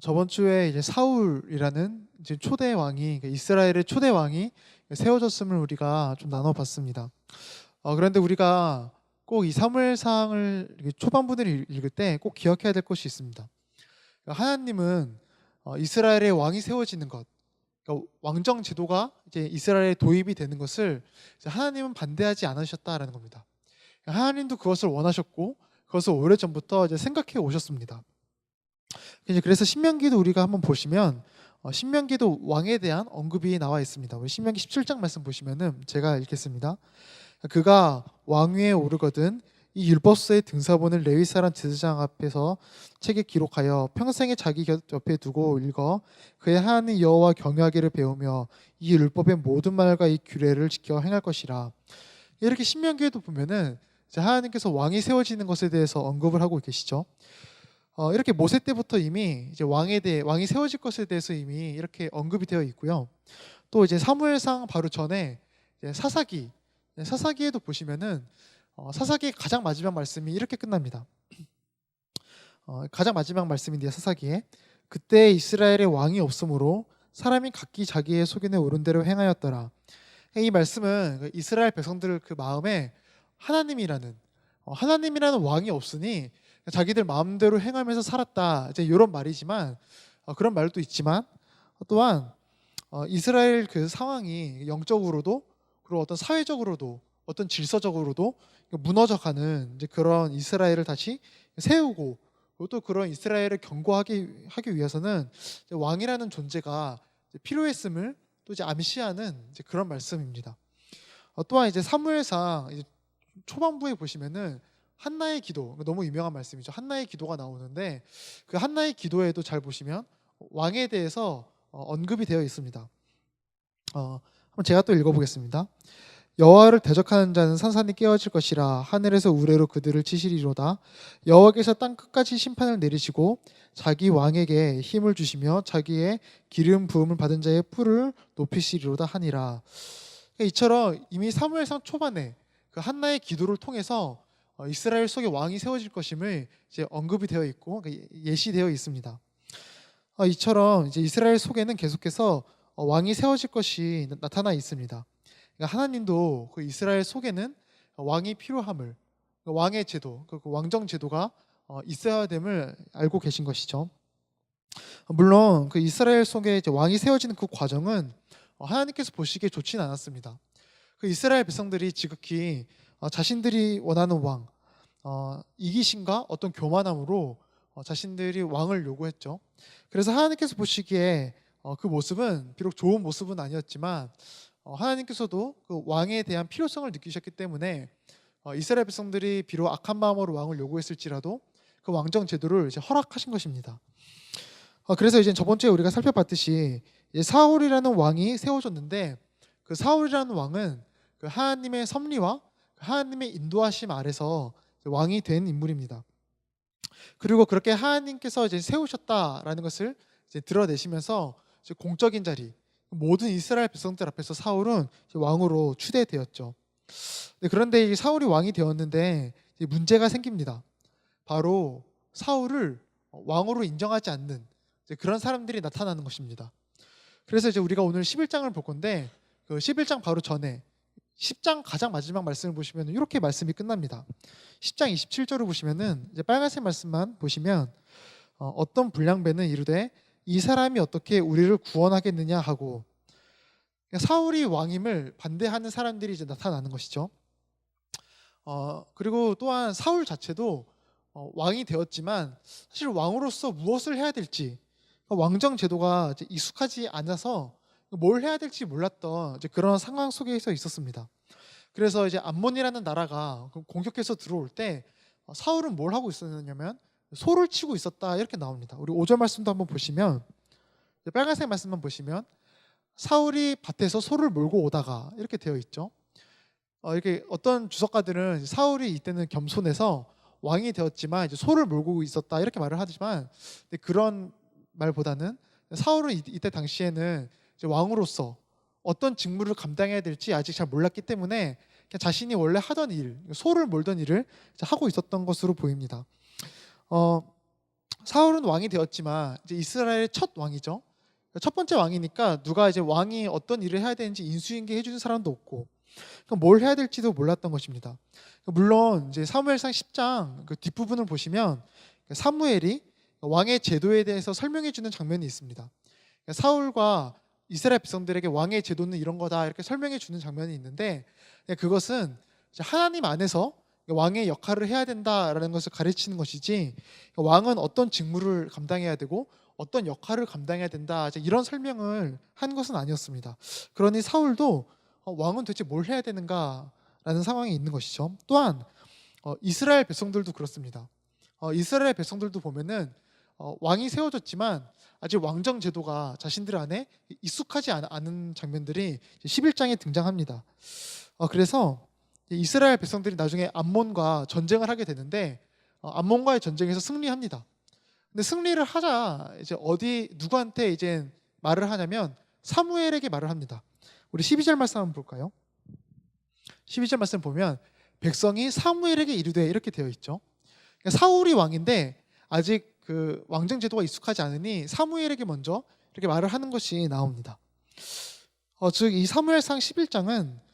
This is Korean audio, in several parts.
저번 주에 이제 사울이라는 이제 초대 왕이 그러니까 이스라엘의 초대 왕이 세워졌음을 우리가 좀 나눠봤습니다. 그런데 우리가 꼭 이 사무엘상을 이렇게 초반부를 읽을 때 꼭 기억해야 될 것이 있습니다. 그러니까 하나님은 이스라엘의 왕이 세워지는 것, 그러니까 왕정 제도가 이제 이스라엘에 도입이 되는 것을 이제 하나님은 반대하지 않으셨다라는 겁니다. 그러니까 하나님도 그것을 원하셨고 그것을 오래전부터 이제 생각해 오셨습니다. 이제 그래서 신명기도 우리가 한번 보시면 신명기도 왕에 대한 언급이 나와 있습니다. 우리 신명기 17장 말씀 보시면은 제가 읽겠습니다. 그가 왕위에 오르거든 이 율법서의 등사본을 레위 사람 제사장 앞에서 책에 기록하여 평생에 자기 곁 옆에 두고 읽어 그의 하나님 여호와 경외하기를 배우며 이 율법의 모든 말과 이 규례를 지켜 행할 것이라. 이렇게 신명기에도 보면은 이제 하나님께서 왕이 세워지는 것에 대해서 언급을 하고 계시죠. 이렇게 모세 때부터 이미 이제 왕이 세워질 것에 대해서 이미 이렇게 언급이 되어 있고요. 또 이제 사무엘상 바로 전에 이제 사사기에도 보시면은 사사기의 가장 마지막 말씀이 이렇게 끝납니다. 가장 마지막 말씀인데요, 사사기에 그때 이스라엘의 왕이 없으므로 사람이 각기 자기의 소견에 오른 대로 행하였더라. 이 말씀은 그 이스라엘 백성들 그 마음에 하나님이라는 왕이 없으니 자기들 마음대로 행하면서 살았다, 이제 이런 말이지만 그런 말도 있지만 또한 이스라엘 그 상황이 영적으로도 그리고 어떤 사회적으로도 어떤 질서적으로도 무너져가는 이제 그런 이스라엘을 다시 세우고 그리고 또 그런 이스라엘을 견고하게 하기 위해서는 이제 왕이라는 존재가 이제 필요했음을 또 이제 암시하는 이제 그런 말씀입니다. 또한 이제 사무엘상 이제 초반부에 보시면은 한나의 기도, 너무 유명한 말씀이죠. 한나의 기도가 나오는데 그 한나의 기도에도 잘 보시면 왕에 대해서 언급이 되어 있습니다. 한번 제가 또 읽어보겠습니다. 여호와를 대적하는 자는 산산이 깨어질 것이라 하늘에서 우레로 그들을 치시리로다. 여호와께서 땅 끝까지 심판을 내리시고 자기 왕에게 힘을 주시며 자기의 기름 부음을 받은 자의 뿔을 높이시리로다 하니라. 이처럼 이미 사무엘상 초반에 그 한나의 기도를 통해서 이스라엘 속에 왕이 세워질 것임을 이제 언급이 되어 있고 예시되어 있습니다. 이처럼 이제 이스라엘 속에는 계속해서 왕이 세워질 것이 나타나 있습니다. 그러니까 하나님도 그 이스라엘 속에는 왕이 필요함을, 왕의 제도, 그 왕정 제도가 있어야 됨을 알고 계신 것이죠. 물론 그 이스라엘 속에 이제 왕이 세워지는 그 과정은 하나님께서 보시기에 좋지는 않았습니다. 그 이스라엘 백성들이 지극히 자신들이 원하는 왕, 이기심과 어떤 교만함으로 자신들이 왕을 요구했죠. 그래서 하나님께서 보시기에 그 모습은 비록 좋은 모습은 아니었지만 하나님께서도 그 왕에 대한 필요성을 느끼셨기 때문에 이스라엘 백성들이 비록 악한 마음으로 왕을 요구했을지라도 그 왕정 제도를 이제 허락하신 것입니다. 그래서 이제 저번 주에 우리가 살펴봤듯이 이제 사울이라는 왕이 세워졌는데 그 사울이라는 왕은 그 하나님의 섭리와 하나님의 인도하심 아래서 왕이 된 인물입니다. 그리고 그렇게 하나님께서 이제 세우셨다라는 것을 이제 드러내시면서 이제 공적인 자리, 모든 이스라엘 백성들 앞에서 사울은 왕으로 추대되었죠. 그런데 이 사울이 왕이 되었는데 문제가 생깁니다. 바로 사울을 왕으로 인정하지 않는 그런 사람들이 나타나는 것입니다. 그래서 이제 우리가 오늘 11장을 볼 건데 그 11장 바로 전에 10장 가장 마지막 말씀을 보시면 이렇게 말씀이 끝납니다. 10장 27절을 보시면은 이제 빨간색 말씀만 보시면 어떤 불량배는 이르되 이 사람이 어떻게 우리를 구원하겠느냐 하고, 사울이 왕임을 반대하는 사람들이 이제 나타나는 것이죠. 그리고 또한 사울 자체도 왕이 되었지만 사실 왕으로서 무엇을 해야 될지, 왕정 제도가 이제 익숙하지 않아서 뭘 해야 될지 몰랐던 이제 그런 상황 속에서 있었습니다. 그래서 이제 암몬이라는 나라가 공격해서 들어올 때 사울은 뭘 하고 있었냐면 소를 치고 있었다, 이렇게 나옵니다. 우리 5절 말씀도 한번 보시면, 빨간색 말씀만 보시면 사울이 밭에서 소를 몰고 오다가 이렇게 되어 있죠. 이렇게 어떤 주석가들은 사울이 이때는 겸손해서 왕이 되었지만 이제 소를 몰고 있었다, 이렇게 말을 하지만 그런 말보다는 사울은 이때 당시에는 이제 왕으로서 어떤 직무를 감당해야 될지 아직 잘 몰랐기 때문에 그냥 자신이 원래 하던 일, 소를 몰던 일을 하고 있었던 것으로 보입니다. 사울은 왕이 되었지만 이제 이스라엘의 첫 왕이죠. 첫 번째 왕이니까 누가 이제 왕이 어떤 일을 해야 되는지 인수인계 해주는 사람도 없고 뭘 해야 될지도 몰랐던 것입니다. 물론 이제 사무엘상 10장 그 뒷부분을 보시면 사무엘이 왕의 제도에 대해서 설명해 주는 장면이 있습니다. 사울과 이스라엘 백성들에게 왕의 제도는 이런 거다 이렇게 설명해 주는 장면이 있는데 그것은 하나님 안에서 왕의 역할을 해야 된다라는 것을 가르치는 것이지 왕은 어떤 직무를 감당해야 되고 어떤 역할을 감당해야 된다 이런 설명을 한 것은 아니었습니다. 그러니 사울도 왕은 도대체 뭘 해야 되는가라는 상황이 있는 것이죠. 또한 이스라엘 백성들도 그렇습니다. 이스라엘 백성들도 보면은 왕이 세워졌지만 아직 왕정 제도가 자신들 안에 익숙하지 않은 장면들이 11장에 등장합니다. 그래서 이스라엘 백성들이 나중에 암몬과 전쟁을 하게 되는데 암몬과의 전쟁에서 승리합니다. 근데 승리를 하자 이제 누구한테 이제 말을 하냐면 사무엘에게 말을 합니다. 우리 12절 말씀 한번 볼까요? 12절 말씀 보면 백성이 사무엘에게 이르되 이렇게 되어 있죠. 그러니까 사울이 왕인데 아직 그 왕정 제도가 익숙하지 않으니 사무엘에게 먼저 이렇게 말을 하는 것이 나옵니다. 즉 이 사무엘상 11장은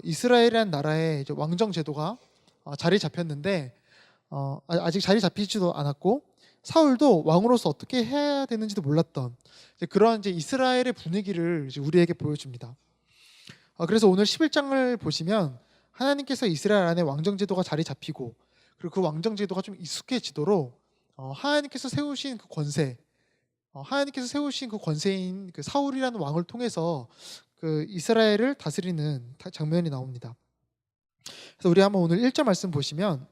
이스라엘이라는 나라의 이제 왕정 제도가 자리 잡혔는데 아직 자리 잡히지도 않았고 사울도 왕으로서 어떻게 해야 되는지도 몰랐던 그런 이제 이스라엘의 분위기를 이제 우리에게 보여줍니다. 그래서 오늘 11장을 보시면 하나님께서 이스라엘 안에 왕정 제도가 자리 잡히고 그리고 그 왕정 제도가 좀 익숙해지도록 하나님께서 세우신 그 권세, 하나님께서 세우신 그 권세인 그 사울이라는 왕을 통해서 그 이스라엘을 다스리는 장면이 나옵니다. 그래서 우리 한번 오늘 1절 말씀 보시면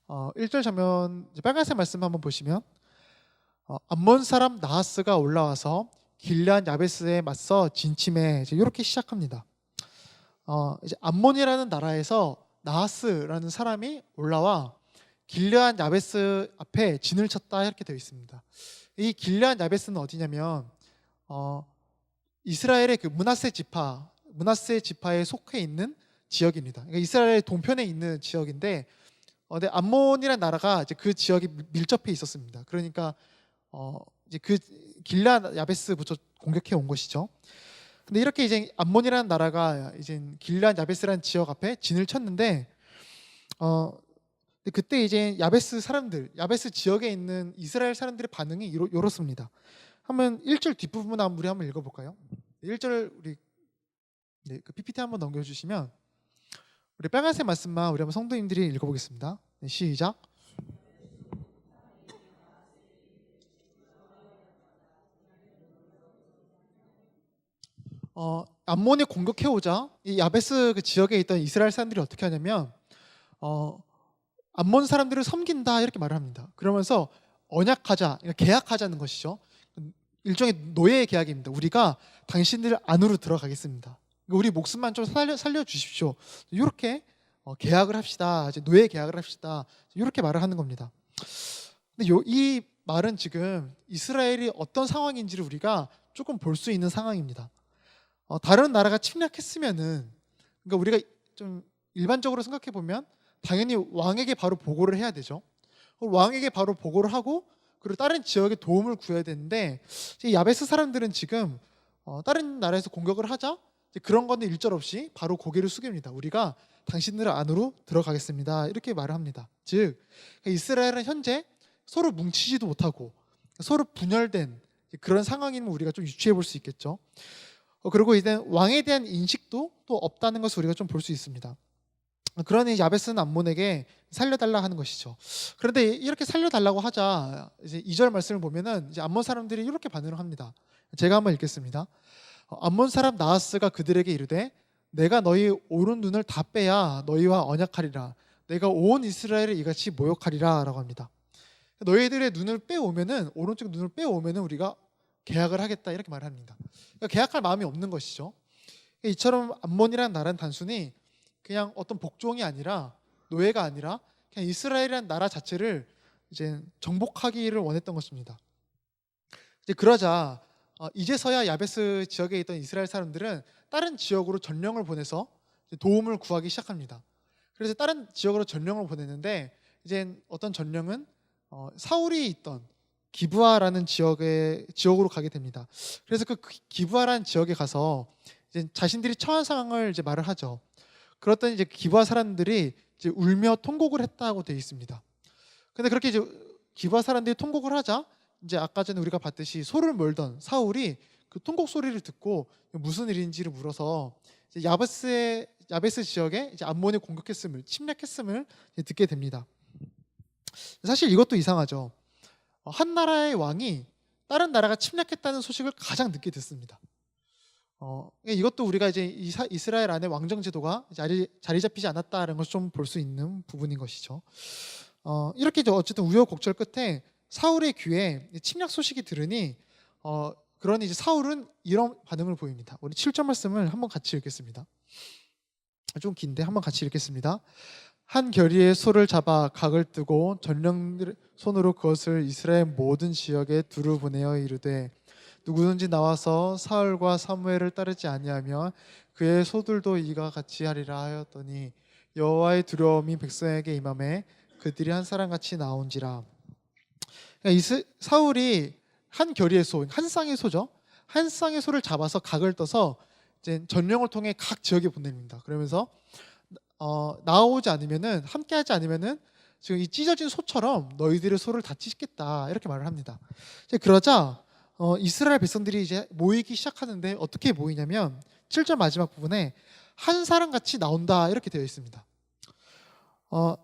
1절 장면 빨간색 말씀 한번 보시면 암몬 사람 나하스가 올라와서 길르앗 야베스에 맞서 진침해 이렇게 시작합니다. 이제 암몬이라는 나라에서 나하스라는 사람이 올라와 길르앗 야베스 앞에 진을 쳤다 이렇게 되어 있습니다. 이 길르앗 야베스는 어디냐면 이스라엘의 그 문하세 지파에 속해 있는 지역입니다. 그러니까 이스라엘 동편에 있는 지역인데, 근데 암몬이라는 나라가 이제 그 지역에 밀접해 있었습니다. 그러니까 이제 그 길르앗 야베스부터 공격해 온 것이죠. 근데 이렇게 이제 암몬이라는 나라가 이제 길르앗 야베스라는 지역 앞에 진을 쳤는데, 그때 이제 야베스 지역에 있는 이스라엘 사람들의 반응이 이렇습니다. 한번 1절 뒷부분 우리 한번 읽어볼까요? 1절 우리 그 PPT 한번 넘겨주시면 우리 빨간색 말씀만 우리 한번 성도님들이 읽어보겠습니다. 시작. 암몬이 공격해오자 이 야베스 그 지역에 있던 이스라엘 사람들이 어떻게 하냐면 암몬 사람들을 섬긴다 이렇게 말을 합니다. 그러면서 언약하자, 그러니까 계약하자는 것이죠. 일종의 노예의 계약입니다. 우리가 당신들 안으로 들어가겠습니다. 우리 목숨만 좀 살려 주십시오. 이렇게 계약을 합시다. 이제 노예 계약을 합시다. 이렇게 말을 하는 겁니다. 근데 이 말은 지금 이스라엘이 어떤 상황인지를 우리가 조금 볼 수 있는 상황입니다. 다른 나라가 침략했으면은, 그러니까 우리가 좀 일반적으로 생각해 보면 당연히 왕에게 바로 보고를 해야 되죠. 왕에게 바로 보고를 하고 그리고 다른 지역에 도움을 구해야 되는데, 야베스 사람들은 지금 다른 나라에서 공격을 하자 그런 건데 일절없이 바로 고개를 숙입니다. 우리가 당신들 안으로 들어가겠습니다. 이렇게 말을 합니다. 즉 이스라엘은 현재 서로 뭉치지도 못하고 서로 분열된 그런 상황임을 우리가 좀 유추해 볼 수 있겠죠. 그리고 이제 왕에 대한 인식도 또 없다는 것을 우리가 좀 볼 수 있습니다. 그러니 야베스는 암몬에게 살려달라 하는 것이죠. 그런데 이렇게 살려달라고 하자 이제 2절 말씀을 보면은 이제 암몬 사람들이 이렇게 반응을 합니다. 제가 한번 읽겠습니다. 암몬 사람 나하스가 그들에게 이르되 내가 너희 오른 눈을 다 빼야 너희와 언약하리라. 내가 온 이스라엘을 이같이 모욕하리라 라고 합니다. 너희들의 눈을 빼오면은, 오른쪽 눈을 빼오면은 우리가 계약을 하겠다 이렇게 말합니다. 그러니까 계약할 마음이 없는 것이죠. 이처럼 암몬이라는 나라는 단순히 그냥 어떤 복종이 아니라, 노예가 아니라 그냥 이스라엘이라는 나라 자체를 이제 정복하기를 원했던 것입니다. 이제 그러자 이제서야 야베스 지역에 있던 이스라엘 사람들은 다른 지역으로 전령을 보내서 도움을 구하기 시작합니다. 그래서 다른 지역으로 전령을 보냈는데 이제 어떤 전령은 사울이 있던 기브아라는 지역으로 가게 됩니다. 그래서 그 기브아라는 지역에 가서 이제 자신들이 처한 상황을 이제 말을 하죠. 그랬더니 이제 기브아 사람들이 이제 울며 통곡을 했다고 되어 있습니다. 근데 그렇게 이제 기브아 사람들이 통곡을 하자 이제 아까 전에 우리가 봤듯이 소를 몰던 사울이 그 통곡 소리를 듣고 무슨 일인지를 물어서 이제 야베스 지역에 이제 암몬이 침략했음을 듣게 됩니다. 사실 이것도 이상하죠. 한 나라의 왕이 다른 나라가 침략했다는 소식을 가장 늦게 듣습니다. 이것도 우리가 이제 이스라엘 안에 왕정 제도가 자리 잡히지 않았다는 것을 좀 볼 수 있는 부분인 것이죠. 이렇게 어쨌든 우여곡절 끝에 사울의 귀에 침략 소식이 들으니 그러니 이제 사울은 이런 반응을 보입니다. 우리 7절 말씀을 한번 같이 읽겠습니다. 좀 긴데 한번 같이 읽겠습니다. 한 결의의 소를 잡아 각을 뜨고 전령 손으로 그것을 이스라엘 모든 지역에 두루 보내어 이르되 누구든지 나와서 사울과 사무엘을 따르지 아니하며 그의 소들도 이가 같이 하리라 하였더니 여호와의 두려움이 백성에게 임하매 그들이 한 사람같이 나온지라. 사울이 한 결의의 소, 한 쌍의 소죠. 한 쌍의 소를 잡아서 각을 떠서 이제 전령을 통해 각 지역에 보냅니다. 그러면서 나오지 않으면은 함께하지 않으면은 지금 이 찢어진 소처럼 너희들의 소를 다 찢겠다 이렇게 말을 합니다. 이제 그러자 이스라엘 백성들이 이제 모이기 시작하는데 어떻게 모이냐면 7절 마지막 부분에 한 사람 같이 나온다 이렇게 되어 있습니다.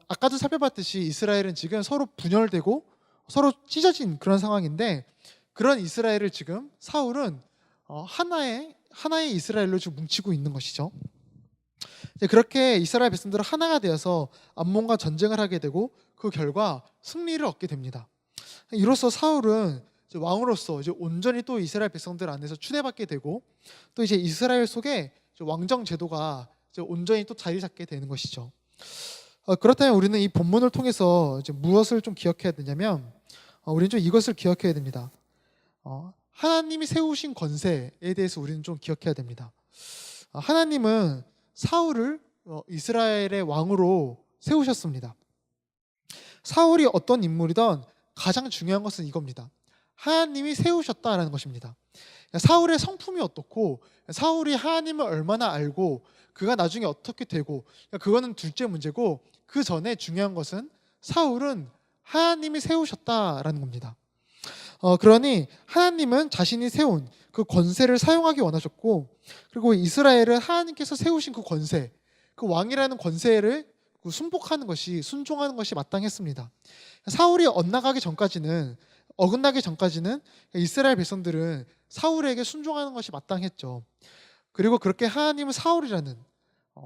아까도 살펴봤듯이 이스라엘은 지금 서로 분열되고 서로 찢어진 그런 상황인데 그런 이스라엘을 지금 사울은 하나의 이스라엘로 지금 뭉치고 있는 것이죠. 그렇게 이스라엘 백성들은 하나가 되어서 암몬과 전쟁을 하게 되고 그 결과 승리를 얻게 됩니다. 이로써 사울은 이제 왕으로서 이제 온전히 또 이스라엘 백성들 안에서 추대받게 되고 또 이제 이스라엘 속에 왕정 제도가 이제 온전히 또 자리 잡게 되는 것이죠. 그렇다면 우리는 이 본문을 통해서 이제 무엇을 좀 기억해야 되냐면 우리는 좀 이것을 기억해야 됩니다. 하나님이 세우신 권세에 대해서 우리는 좀 기억해야 됩니다. 하나님은 사울을 이스라엘의 왕으로 세우셨습니다. 사울이 어떤 인물이든 가장 중요한 것은 이겁니다. 하나님이 세우셨다라는 것입니다. 사울의 성품이 어떻고 사울이 하나님을 얼마나 알고 그가 나중에 어떻게 되고 그거는 둘째 문제고 그 전에 중요한 것은 사울은 하나님이 세우셨다라는 겁니다. 그러니 하나님은 자신이 세운 그 권세를 사용하기 원하셨고 그리고 이스라엘은 하나님께서 세우신 그 권세, 그 왕이라는 권세를 순종하는 것이 마땅했습니다. 사울이 어긋나기 전까지는 이스라엘 백성들은 사울에게 순종하는 것이 마땅했죠. 그리고 그렇게 하나님은 사울이라는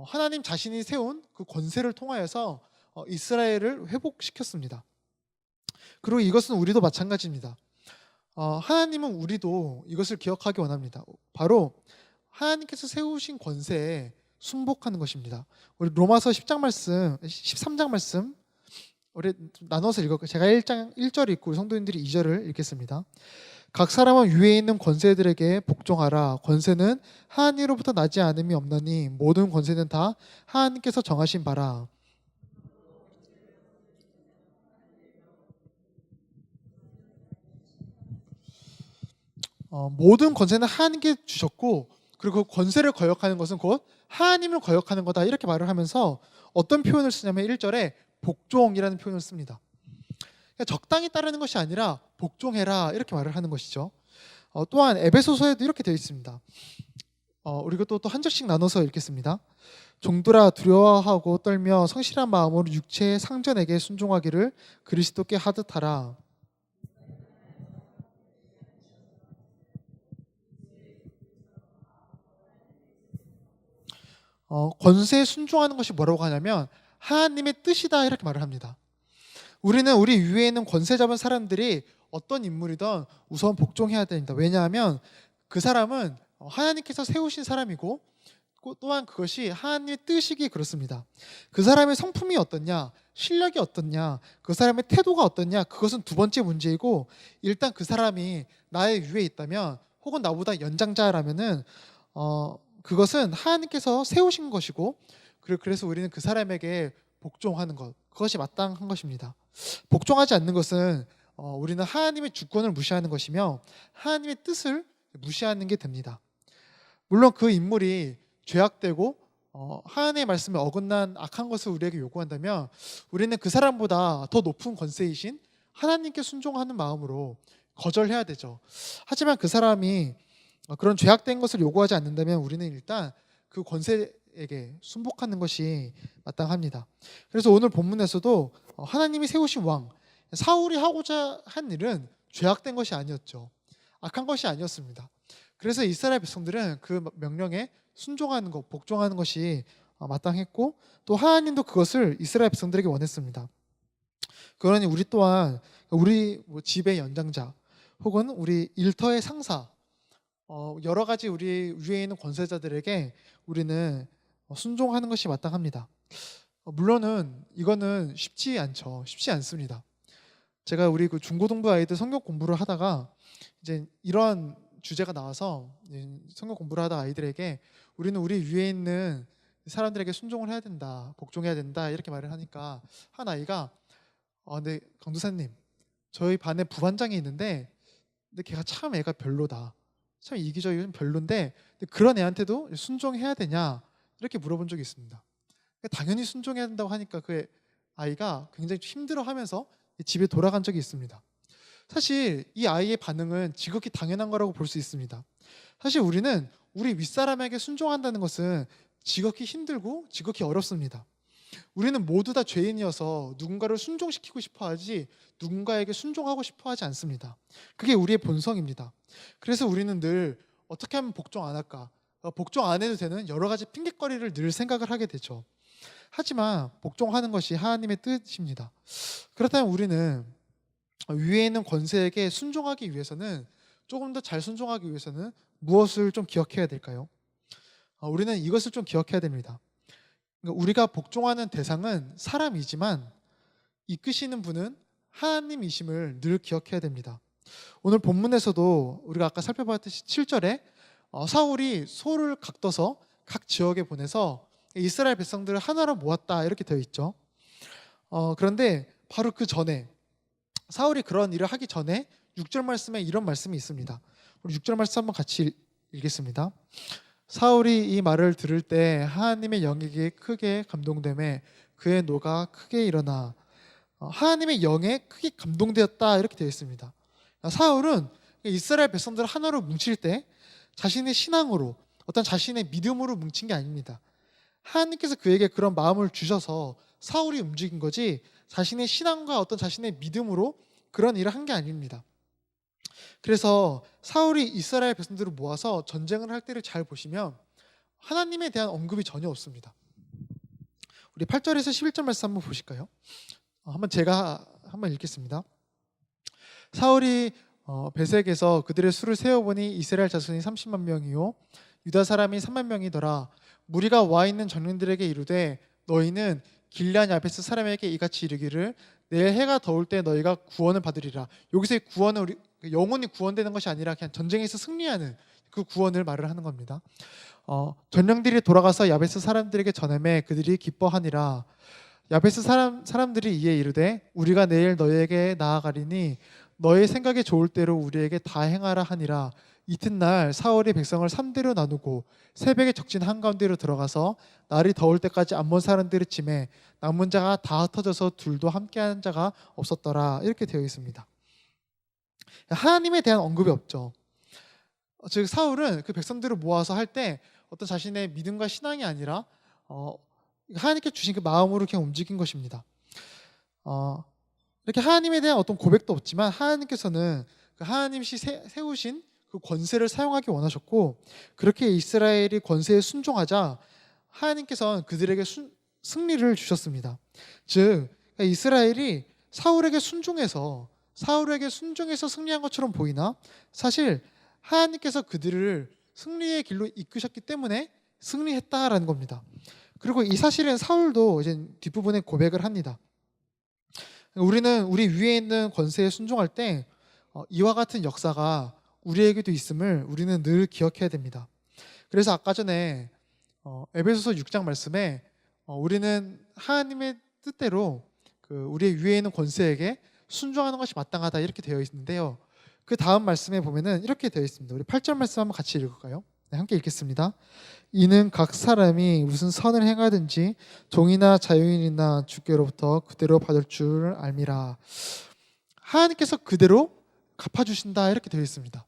하나님 자신이 세운 그 권세를 통하여서 이스라엘을 회복시켰습니다. 그리고 이것은 우리도 마찬가지입니다. 하나님은 우리도 이것을 기억하기 원합니다. 바로 하나님께서 세우신 권세에 순복하는 것입니다. 우리 로마서 13장 말씀 우리 나눠서 읽을게요. 제가 1절 읽고 우리 성도님들이 2절을 읽겠습니다. 각 사람은 위에 있는 권세들에게 복종하라. 권세는 하나님으로부터 나지 않음이 없나니 모든 권세는 다 하나님께서 정하신 바라. 모든 권세는 하나님께 주셨고 그리고 그 권세를 거역하는 것은 곧 하나님을 거역하는 거다 이렇게 말을 하면서 어떤 표현을 쓰냐면 1절에 복종이라는 표현을 씁니다. 그러니까 적당히 따르는 것이 아니라 복종해라 이렇게 말을 하는 것이죠. 또한 에베소서에도 이렇게 되어 있습니다. 우리 이것도 또 한 절씩 나눠서 읽겠습니다. 종들아 두려워하고 떨며 성실한 마음으로 육체의 상전에게 순종하기를 그리스도께 하듯 하라. 권세에 순종하는 것이 뭐라고 하냐면 하나님의 뜻이다 이렇게 말을 합니다. 우리는 우리 위에 있는 권세 잡은 사람들이 어떤 인물이든 우선 복종해야 됩니다. 왜냐하면 그 사람은 하나님께서 세우신 사람이고 또한 그것이 하나님의 뜻이기 그렇습니다. 그 사람의 성품이 어떻냐, 실력이 어떻냐, 그 사람의 태도가 어떻냐 그것은 두 번째 문제이고 일단 그 사람이 나의 위에 있다면 혹은 나보다 연장자라면은 그것은 하나님께서 세우신 것이고 그래서 우리는 그 사람에게 복종하는 것 그것이 마땅한 것입니다. 복종하지 않는 것은 우리는 하나님의 주권을 무시하는 것이며 하나님의 뜻을 무시하는 게 됩니다. 물론 그 인물이 죄악되고 하나님의 말씀에 어긋난 악한 것을 우리에게 요구한다면 우리는 그 사람보다 더 높은 권세이신 하나님께 순종하는 마음으로 거절해야 되죠. 하지만 그 사람이 그런 죄악된 것을 요구하지 않는다면 우리는 일단 그 권세에게 순복하는 것이 마땅합니다. 그래서 오늘 본문에서도 하나님이 세우신 왕 사울이 하고자 한 일은 죄악된 것이 아니었죠. 악한 것이 아니었습니다. 그래서 이스라엘 백성들은 그 명령에 순종하는 것, 복종하는 것이 마땅했고 또 하나님도 그것을 이스라엘 백성들에게 원했습니다. 그러니 우리 또한 우리 집의 연장자 혹은 우리 일터의 상사 여러 가지 우리 위에 있는 권세자들에게 우리는 순종하는 것이 마땅합니다. 물론은 이거는 쉽지 않죠. 쉽지 않습니다. 제가 우리 그 중고등부 아이들 성경 공부를 하다가 이제 이런 주제가 나와서 성경 공부를 하다 아이들에게 우리는 우리 위에 있는 사람들에게 순종을 해야 된다, 복종해야 된다 이렇게 말을 하니까 한 아이가 근데 강도사님 저희 반에 부반장이 있는데 근데 걔가 참 애가 별로다. 참 이기적이고 별론데 그런 애한테도 순종해야 되냐 이렇게 물어본 적이 있습니다. 당연히 순종해야 된다고 하니까 그 아이가 굉장히 힘들어하면서 집에 돌아간 적이 있습니다. 사실 이 아이의 반응은 지극히 당연한 거라고 볼 수 있습니다. 사실 우리는 우리 윗사람에게 순종한다는 것은 지극히 힘들고 지극히 어렵습니다. 우리는 모두 다 죄인이어서 누군가를 순종시키고 싶어 하지 누군가에게 순종하고 싶어 하지 않습니다. 그게 우리의 본성입니다. 그래서 우리는 늘 어떻게 하면 복종 안 할까? 복종 안 해도 되는 여러 가지 핑계거리를 늘 생각을 하게 되죠. 하지만 복종하는 것이 하나님의 뜻입니다. 그렇다면 우리는 위에 있는 권세에게 순종하기 위해서는 조금 더 잘 순종하기 위해서는 무엇을 좀 기억해야 될까요? 우리는 이것을 좀 기억해야 됩니다. 우리가 복종하는 대상은 사람이지만 이끄시는 분은 하나님이심을 늘 기억해야 됩니다. 오늘 본문에서도 우리가 아까 살펴봤듯이 7절에 사울이 소를 각떠서 각 지역에 보내서 이스라엘 백성들을 하나로 모았다 이렇게 되어 있죠. 그런데 바로 그 전에 사울이 그런 일을 하기 전에 6절 말씀에 이런 말씀이 있습니다. 우리 6절 말씀 한번 같이 읽겠습니다. 사울이 이 말을 들을 때 하나님의 영에게 크게 감동되매 그의 노가 크게 일어나 하나님의 영에 크게 감동되었다 이렇게 되어 있습니다. 사울은 이스라엘 백성들을 하나로 뭉칠 때 자신의 신앙으로 어떤 자신의 믿음으로 뭉친 게 아닙니다. 하나님께서 그에게 그런 마음을 주셔서 사울이 움직인 거지 자신의 신앙과 어떤 자신의 믿음으로 그런 일을 한 게 아닙니다. 그래서 사울이 이스라엘 백성들을 모아서 전쟁을 할 때를 잘 보시면 하나님에 대한 언급이 전혀 없습니다. 우리 8절에서 11절 말씀 한번 보실까요? 제가 한번 읽겠습니다. 사울이 베색에서 그들의 수를 세어보니 이스라엘 자손이 30만 명이요 유다 사람이 3만 명이더라. 무리가 와 있는 전령들에게 이르되 너희는 길르앗 야베스 사람에게 이같이 이르기를 내일 해가 더울 때 너희가 구원을 받으리라. 여기서의 구원은 우리 영혼이 구원되는 것이 아니라 그냥 전쟁에서 승리하는 그 구원을 말을 하는 겁니다. 전령들이 돌아가서 야베스 사람들에게 전하매 그들이 기뻐하니라. 야베스 사람들이 이에 이르되 우리가 내일 너희에게 나아가리니 너희 생각에 좋을 대로 우리에게 다 행하라 하니라. 이튿날 사울이 백성을 3대로 나누고 새벽에 적진 한가운데로 들어가서 날이 더울 때까지 암몬 사람들을 치매 남은 자가 다 흩어져서 둘도 함께하는 자가 없었더라 이렇게 되어 있습니다. 하나님에 대한 언급이 없죠. 즉 사울은 그 백성들을 모아서 할 때 어떤 자신의 믿음과 신앙이 아니라 하나님께 주신 그 마음으로 그냥 움직인 것입니다. 이렇게 하나님에 대한 어떤 고백도 없지만 하나님께서는 그 하나님이 세우신 그 권세를 사용하기 원하셨고 그렇게 이스라엘이 권세에 순종하자 하나님께서는 그들에게 승리를 주셨습니다. 즉 이스라엘이 사울에게 순종해서 승리한 것처럼 보이나 사실 하나님께서 그들을 승리의 길로 이끄셨기 때문에 승리했다라는 겁니다. 그리고 이 사실은 사울도 이제 뒷부분에 고백을 합니다. 우리는 우리 위에 있는 권세에 순종할 때 이와 같은 역사가 우리에게도 있음을 우리는 늘 기억해야 됩니다. 그래서 아까 전에 에베소서 6장 말씀에 우리는 하나님의 뜻대로 우리의 위에 있는 권세에게 순종하는 것이 마땅하다 이렇게 되어 있는데요. 그 다음 말씀에 보면은 이렇게 되어 있습니다. 우리 8절 말씀 한번 같이 읽을까요? 네, 함께 읽겠습니다. 이는 각 사람이 무슨 선을 행하든지 종이나 자유인이나 주께로부터 그대로 받을 줄 알미라. 하나님께서 그대로 갚아주신다 이렇게 되어 있습니다.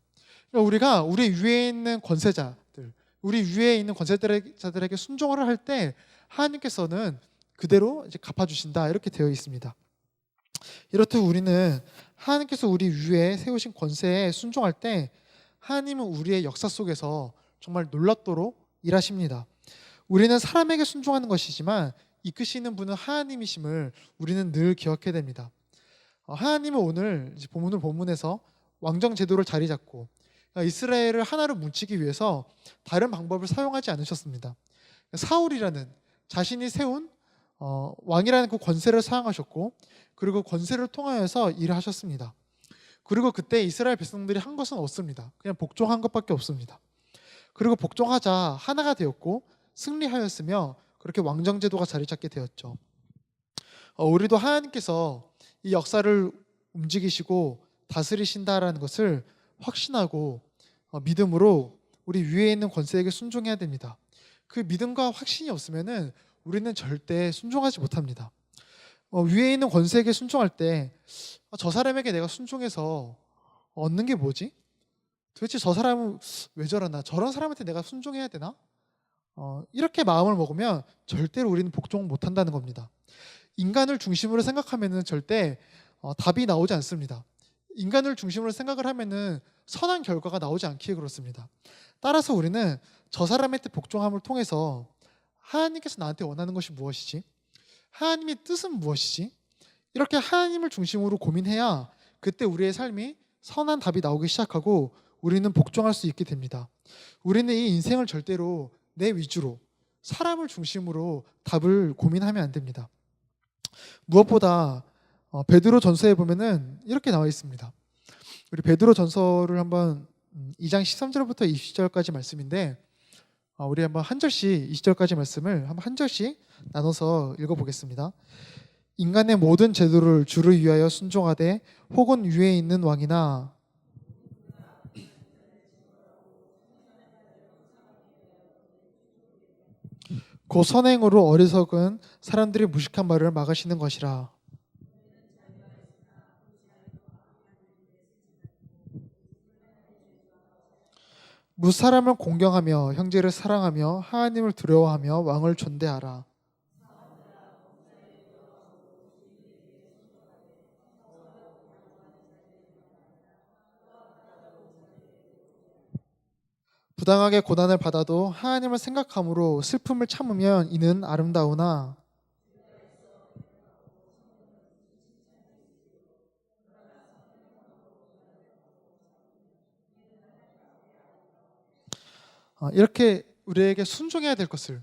그러니까 우리가 우리 위에 있는 권세자들, 우리 위에 있는 권세자들에게 순종을 할 때 하나님께서는 그대로 이제 갚아주신다 이렇게 되어 있습니다. 이렇듯 우리는 하나님께서 우리 위에 세우신 권세에 순종할 때 하나님은 우리의 역사 속에서 정말 놀랍도록 일하십니다. 우리는 사람에게 순종하는 것이지만 이끄시는 분은 하나님이심을 우리는 늘 기억해야 됩니다. 하나님은 오늘 이제 본문에서 왕정 제도를 자리 잡고 이스라엘을 하나로 뭉치기 위해서 다른 방법을 사용하지 않으셨습니다. 사울이라는 자신이 세운 왕이라는 그 권세를 사용하셨고, 그리고 권세를 통하여서 일을 하셨습니다. 그리고 그때 이스라엘 백성들이 한 것은 없습니다. 그냥 복종한 것밖에 없습니다. 그리고 복종하자 하나가 되었고 승리하였으며 그렇게 왕정 제도가 자리 잡게 되었죠. 우리도 하나님께서 이 역사를 움직이시고 다스리신다라는 것을 확신하고 믿음으로 우리 위에 있는 권세에게 순종해야 됩니다. 그 믿음과 확신이 없으면은 우리는 절대 순종하지 못합니다. 위에 있는 권세에게 순종할 때 저 사람에게 내가 순종해서 얻는 게 뭐지? 도대체 저 사람은 왜 저러나? 저런 사람한테 내가 순종해야 되나? 이렇게 마음을 먹으면 절대로 우리는 복종 못한다는 겁니다. 인간을 중심으로 생각하면은 절대 답이 나오지 않습니다. 인간을 중심으로 생각을 하면은 선한 결과가 나오지 않기에 그렇습니다. 따라서 우리는 저 사람의 뜻 복종함을 통해서 하나님께서 나한테 원하는 것이 무엇이지? 하나님의 뜻은 무엇이지? 이렇게 하나님을 중심으로 고민해야 그때 우리의 삶이 선한 답이 나오기 시작하고 우리는 복종할 수 있게 됩니다. 우리는 이 인생을 절대로 내 위주로 사람을 중심으로 답을 고민하면 안 됩니다. 무엇보다 베드로 전서에 보면은 이렇게 나와 있습니다. 우리 베드로 전서를 한번 2장 13절부터 20절까지 말씀인데 우리 한번 한 절씩 20절까지 말씀을 한번 한 절씩 나눠서 읽어보겠습니다. 인간의 모든 제도를 주를 위하여 순종하되 혹은 위에 있는 왕이나 그 선행으로 어리석은 사람들이 무식한 말을 막으시는 것이라. 무사람을 공경하며 형제를 사랑하며 하나님을 두려워하며 왕을 존대하라. 부당하게 고난을 받아도 하나님을 생각함으로 슬픔을 참으면 이는 아름다우나 이렇게 우리에게 순종해야 될 것을,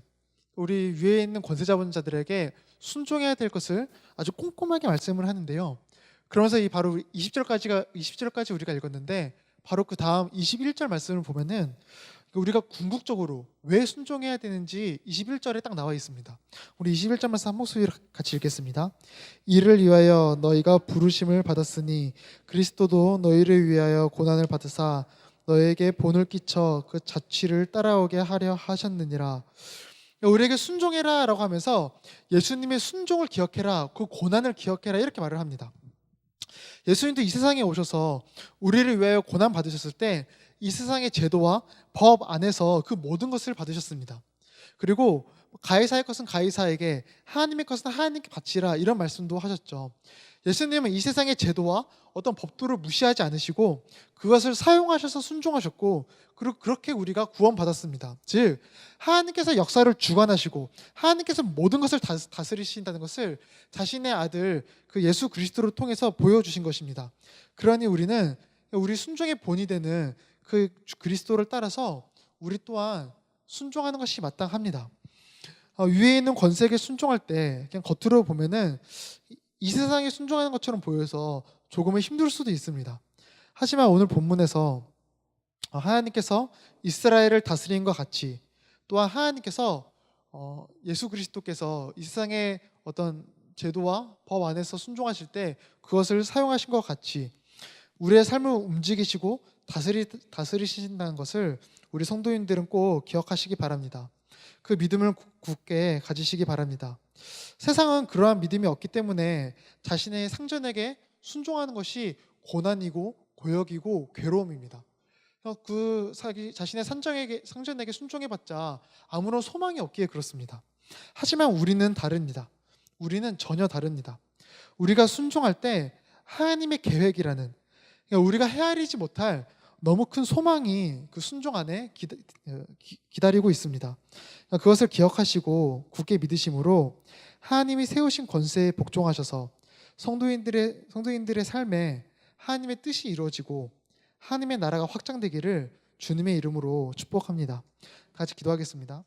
우리 위에 있는 권세자분자들에게 순종해야 될 것을 아주 꼼꼼하게 말씀을 하는데요. 그러면서 이 바로 20절까지 우리가 읽었는데 바로 그 다음 21절 말씀을 보면은 우리가 궁극적으로 왜 순종해야 되는지 21절에 딱 나와 있습니다. 우리 21절 말씀 한 목소리로 같이 읽겠습니다. 이를 위하여 너희가 부르심을 받았으니 그리스도도 너희를 위하여 고난을 받으사 너에게 본을 끼쳐 그 자취를 따라오게 하려 하셨느니라. 우리에게 순종해라 라고 하면서 예수님의 순종을 기억해라, 그 고난을 기억해라 이렇게 말을 합니다. 예수님도 이 세상에 오셔서 우리를 위하여 고난 받으셨을 때 이 세상의 제도와 법 안에서 그 모든 것을 받으셨습니다. 그리고 가이사의 것은 가이사에게, 하나님의 것은 하나님께 바치라 이런 말씀도 하셨죠. 예수님은 이 세상의 제도와 어떤 법도를 무시하지 않으시고 그것을 사용하셔서 순종하셨고, 그리고 그렇게 우리가 구원받았습니다. 즉 하나님께서 역사를 주관하시고 하나님께서 모든 것을 다스리신다는 것을 자신의 아들 그 예수 그리스도를 통해서 보여주신 것입니다. 그러니 우리는 우리 순종의 본이 되는 그 그리스도를 따라서 우리 또한 순종하는 것이 마땅합니다. 위에 있는 권세에게 순종할 때 그냥 겉으로 보면은 이 세상에 순종하는 것처럼 보여서 조금은 힘들 수도 있습니다. 하지만 오늘 본문에서 하나님께서 이스라엘을 다스린 것 같이 또한 하나님께서 예수 그리스도께서 이 세상의 어떤 제도와 법 안에서 순종하실 때 그것을 사용하신 것 같이 우리의 삶을 움직이시고 다스리신다는 것을 우리 성도인들은 꼭 기억하시기 바랍니다. 그 믿음을 굳게 가지시기 바랍니다. 세상은 그러한 믿음이 없기 때문에 자신의 상전에게 순종하는 것이 고난이고 고역이고 괴로움입니다. 자신의 상전에게 순종해봤자 아무런 소망이 없기에 그렇습니다. 하지만 우리는 다릅니다. 우리는 전혀 다릅니다. 우리가 순종할 때 하나님의 계획이라는, 그러니까 우리가 헤아리지 못할 너무 큰 소망이 그 순종 안에 기다리고 있습니다. 그것을 기억하시고 굳게 믿으심으로 하나님이 세우신 권세에 복종하셔서 성도인들의 삶에 하나님의 뜻이 이루어지고 하나님의 나라가 확장되기를 주님의 이름으로 축복합니다. 같이 기도하겠습니다.